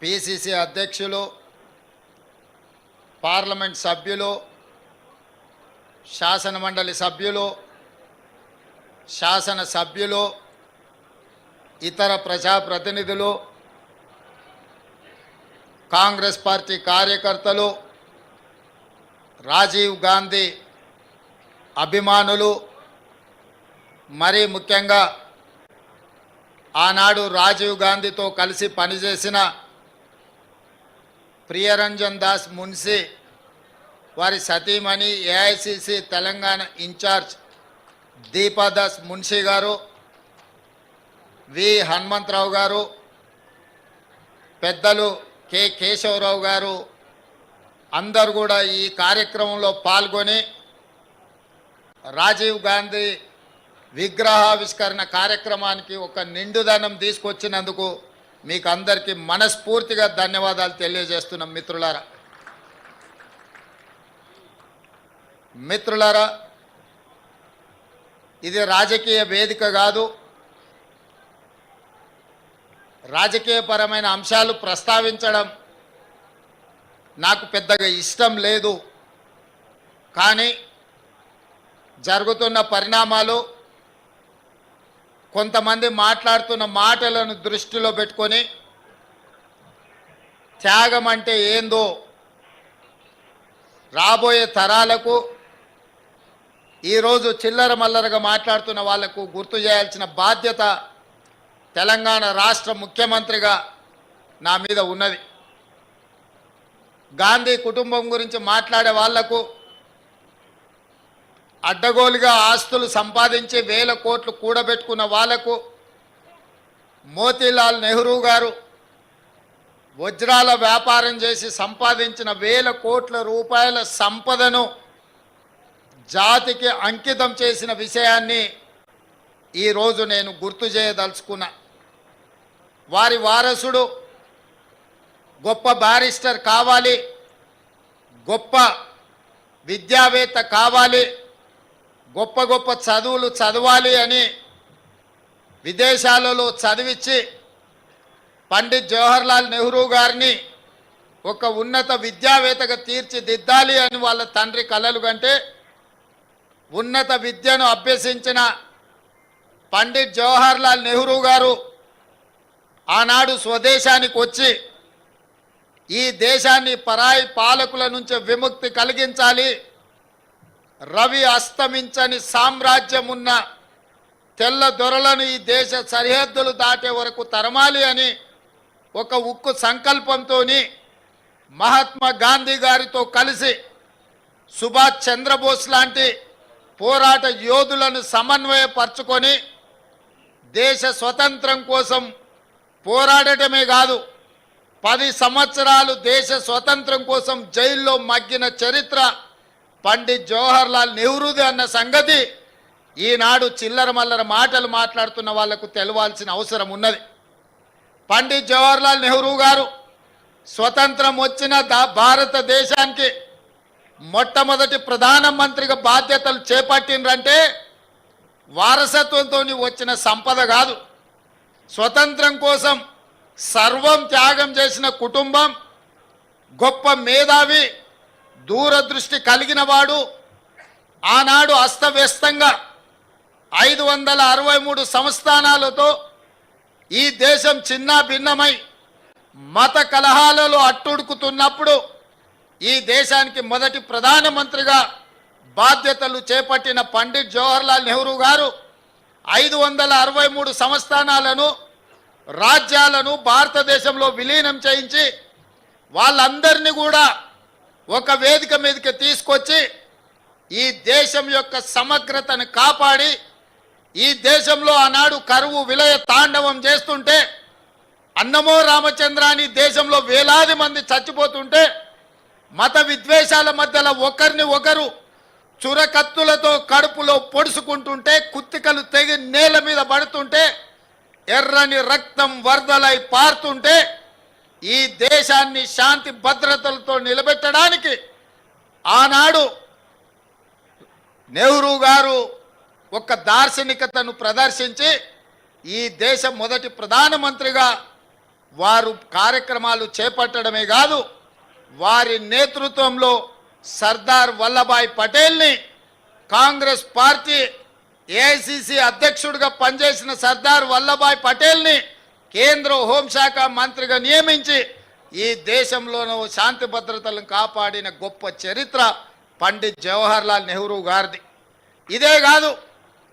PCC అధ్యక్షులు, parliament సభ్యులు, శాసనమండలి సభ్యులు, శాసన సభ్యులు, ఇతర ప్రజాప్రతినిధులు, కాంగ్రెస్ పార్టీ కార్యకర్తలు, రాజీవ్ గాంధీ అభిమానులు, మరీ ముఖ్యంగా ఆనాడు రాజీవ్ గాంధీతో కలిసి పనిచేసిన ప్రియరంజన్ దాస్ మున్షి వారి సతీమణి ఏఐసిసి తెలంగాణ ఇన్ఛార్జ్ దీపాదాస్ మున్షి గారు, వి హనుమంతరావు గారు, పెద్దలు కె కేశవరావు గారు అందరూ కూడా ఈ కార్యక్రమంలో పాల్గొని రాజీవ్ గాంధీ విగ్రహావిష్కరణ కార్యక్రమానికి ఒక నిండుదనం తీసుకొచ్చినందుకు మీకు అందరికీ మనస్ఫూర్తిగా ధన్యవాదాలు తెలియజేస్తున్నాం. మిత్రులారా, ఇది రాజకీయ వేదిక కాదు. రాజకీయపరమైన అంశాలు ప్రస్తావించడం నాకు పెద్దగా ఇష్టం లేదు. కానీ జరుగుతున్న పరిణామాలు, కొంతమంది మాట్లాడుతున్న మాటలను దృష్టిలో పెట్టుకొని త్యాగం అంటే ఏందో రాబోయే తరాలకు, ఈరోజు చిల్లర మల్లరగా మాట్లాడుతున్న వాళ్లకు గుర్తు చేయాల్సిన బాధ్యత తెలంగాణ రాష్ట్ర ముఖ్యమంత్రిగా నా మీద ఉన్నది. గాంధీ కుటుంబం గురించి మాట్లాడే వాళ్లకు, అడ్డగోలుగా ఆస్తులు సంపాదించి వేల కోట్లు కూడబెట్టుకున్న వాళ్లకు, మోతీలాల్ నెహ్రూ గారు వజ్రాల వ్యాపారం చేసి సంపాదించిన వేల కోట్ల రూపాయల సంపదను జాతికి అంకితం చేసిన విషయాన్ని ఈరోజు నేను గుర్తు చేయదలుచుకున్నా. వారి వారసుడు గొప్ప బారిస్టర్ కావాలి, గొప్ప విద్యావేత్త కావాలి, గొప్ప గొప్ప చదువులు చదవాలి అని విదేశాలలో చదివించి పండిత్ జవహర్లాల్ నెహ్రూ గారిని ఒక ఉన్నత విద్యావేత్తగా తీర్చిదిద్దాలి అని వాళ్ళ తండ్రి కలలు కంటే, ఉన్నత విద్యను అభ్యసించిన పండిత్ జవహర్లాల్ నెహ్రూ గారు ఆనాడు స్వదేశానికి వచ్చి ఈ దేశాన్ని పరాయి పాలకుల నుంచి విముక్తి కలిగించాలి, రవి అస్తమించని సామ్రాజ్యం ఉన్న తెల్ల దొరలను ఈ దేశ సరిహద్దులు దాటే వరకు తరమాలి అని ఒక ఉక్కు సంకల్పంతో మహాత్మా గాంధీ గారితో కలిసి సుభాష్ చంద్రబోస్ లాంటి పోరాట యోధులను సమన్వయపరచుకొని దేశ స్వతంత్రం కోసం పోరాడటమే కాదు, 10 సంవత్సరాలు దేశ స్వతంత్రం కోసం జైల్లో మగ్గిన చరిత్ర పండిత్ జవహర్లాల్ నెహ్రూది అన్న సంగతి ఈనాడు చిల్లర మల్లర మాటలు మాట్లాడుతున్న వాళ్లకు తెలవాల్సిన అవసరం ఉన్నది. పండిత్ జవహర్లాల్ నెహ్రూ గారు స్వతంత్రం వచ్చిన భారతదేశానికి మొట్టమొదటి ప్రధానమంత్రిగా బాధ్యతలు చేపట్టినరంటే వారసత్వంతో వచ్చిన సంపద కాదు. స్వతంత్రం కోసం సర్వం త్యాగం చేసిన కుటుంబం, గొప్ప మేధావి, దూరదృష్టి కలిగిన వాడు. ఆనాడు అస్తవ్యస్తంగా 563 సంస్థానాలతో ఈ దేశం చిన్న భిన్నమై మత కలహాలలో అట్టుడుకుతున్నప్పుడు ఈ దేశానికి మొదటి ప్రధానమంత్రిగా బాధ్యతలు చేపట్టిన పండిత్ జవహర్లాల్ నెహ్రూ గారు 563 సంస్థానాలను, రాజ్యాలను భారతదేశంలో విలీనం చేయించి వాళ్ళందరినీ కూడా ఒక వేదిక మీదకి తీసుకొచ్చి ఈ దేశం యొక్క సమగ్రతను కాపాడి, ఈ దేశంలో ఆనాడు కరువు విలయ తాండవం చేస్తుంటే, అన్నమో రామచంద్రాని దేశంలో వేలాది మంది చచ్చిపోతుంటే, మత విద్వేషాల మధ్యలో ఒకరిని ఒకరు చురకత్తులతో కడుపులో పొడుచుకుంటుంటే, కుత్తికలు తెగి నేల మీద పడుతుంటే, ఎర్రని రక్తం వరదలై పారుతుంటే, ఈ దేశాన్ని శాంతి భద్రతలతో నిలబెట్టడానికి ఆనాడు నెహ్రూ గారు ఒక దార్శనికతను ప్రదర్శించి ఈ దేశ మొదటి ప్రధానమంత్రిగా వారు కార్యక్రమాలు చేపట్టడమే కాదు, వారి నేతృత్వంలో సర్దార్ వల్లభాయ్ పటేల్ని కాంగ్రెస్ పార్టీ ఏఐసిసి అధ్యక్షుడిగా పనిచేసిన సర్దార్ వల్లభాయ్ పటేల్ని కేంద్ర హోంశాఖ మంత్రిగా నియమించి ఈ దేశంలోనూ శాంతి భద్రతలను కాపాడిన గొప్ప చరిత్ర పండిత్ జవహర్లాల్ నెహ్రూ గారిది. ఇదే కాదు,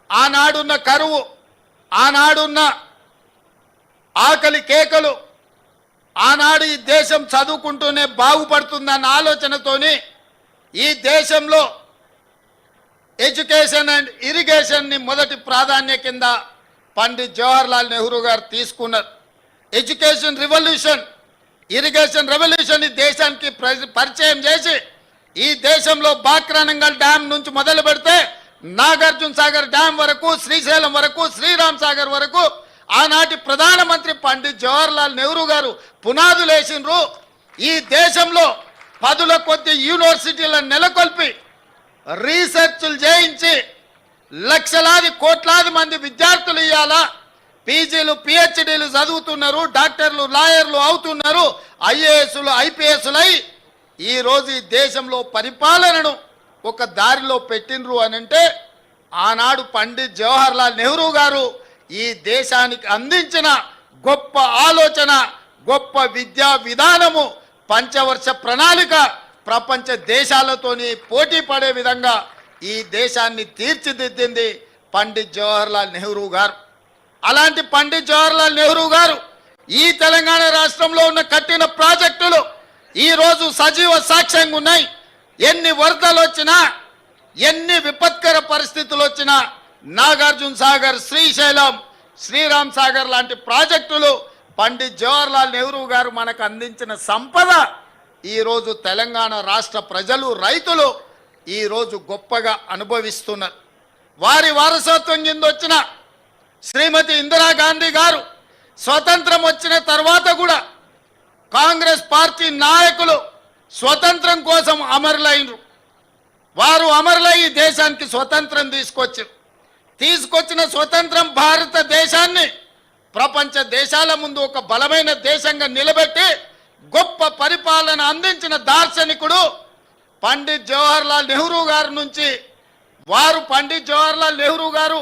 ఆనాడున్న కరువు, ఆనాడున్న ఆకలి కేకలు, ఆనాడు ఈ దేశం చదువుకుంటూనే బాగుపడుతుందన్న ఆలోచనతోని ఈ దేశంలో ఎడ్యుకేషన్ అండ్ ఇరిగేషన్ని మొదటి ప్రాధాన్య కింద పండిత్ జవహర్లాల్ నెహ్రూ గారు తీసుకున్నారు. ఎడ్యుకేషన్ రివల్యూషన్, ఇరిగేషన్ రెవల్యూషన్ ఈ దేశానికి పరిచయం చేసి ఈ దేశంలో బాక్రానంగల్ డ్యామ్ నుంచి మొదలు పెడితే నాగార్జున సాగర్ డ్యామ్ వరకు, శ్రీశైలం వరకు, శ్రీరామ్ సాగర్ వరకు ఆనాటి ప్రధానమంత్రి పండిత్ జవహర్లాల్ నెహ్రూ గారు పునాదులు వేసిండ్రు. ఈ దేశంలో పదుల కొద్ది యూనివర్సిటీలను నెలకొల్పి రీసెర్చ్లు చేయించి లక్షలాది కోట్లాది మంది విద్యార్థులు ఇవ్వాలా, పీజీలు పిహెచ్డీలు చదువుతున్నారు, డాక్టర్లు లాయర్లు అవుతున్నారు, ఐఏఎస్లు ఐపీఎస్లై ఈరోజు ఈ దేశంలో పరిపాలనను ఒక దారిలో పెట్టినరు అనంటే ఆనాడు పండిత్ జవహర్లాల్ నెహ్రూ గారు ఈ దేశానికి అందించిన గొప్ప ఆలోచన, గొప్ప విద్యా విధానము, పంచవర్ష ప్రణాళిక ప్రపంచ దేశాలతోని పోటీ పడే విధంగా ఈ దేశాన్ని తీర్చిదిద్దింది పండిత్ జవహర్లాల్ నెహ్రూ గారు. అలాంటి పండిత్ జవహర్లాల్ నెహ్రూ గారు ఈ తెలంగాణ రాష్ట్రంలో ఉన్న కట్టిన ప్రాజెక్టులు ఈరోజు సజీవ సాక్ష్యంగా ఉన్నాయి. ఎన్ని వరదలు వచ్చినా, ఎన్ని విపత్కర పరిస్థితులు వచ్చినా నాగార్జున సాగర్, శ్రీశైలం, శ్రీరామ్ సాగర్ లాంటి ప్రాజెక్టులు పండిత్ జవహర్లాల్ నెహ్రూ గారు మనకు అందించిన సంపద ఈరోజు తెలంగాణ రాష్ట్ర ప్రజలు, రైతులు ఈరోజు గొప్పగా అనుభవిస్తున్నారు. వారి వారసత్వం కింద వచ్చిన శ్రీమతి ఇందిరాగాంధీ గారు స్వతంత్రం వచ్చిన తర్వాత కూడా కాంగ్రెస్ పార్టీ నాయకులు స్వతంత్రం కోసం అమరులైనరు. వారు అమరులై ఈ దేశానికి స్వతంత్రం తీసుకొచ్చిన స్వతంత్రం భారతదేశాన్ని ప్రపంచ దేశాల ముందు ఒక బలమైన దేశంగా నిలబెట్టి గొప్ప పరిపాలన అందించిన దార్శనికుడు పండిత్ జవహర్లాల్ నెహ్రూ గారి నుంచి పండిత్ జవహర్లాల్ నెహ్రూ గారు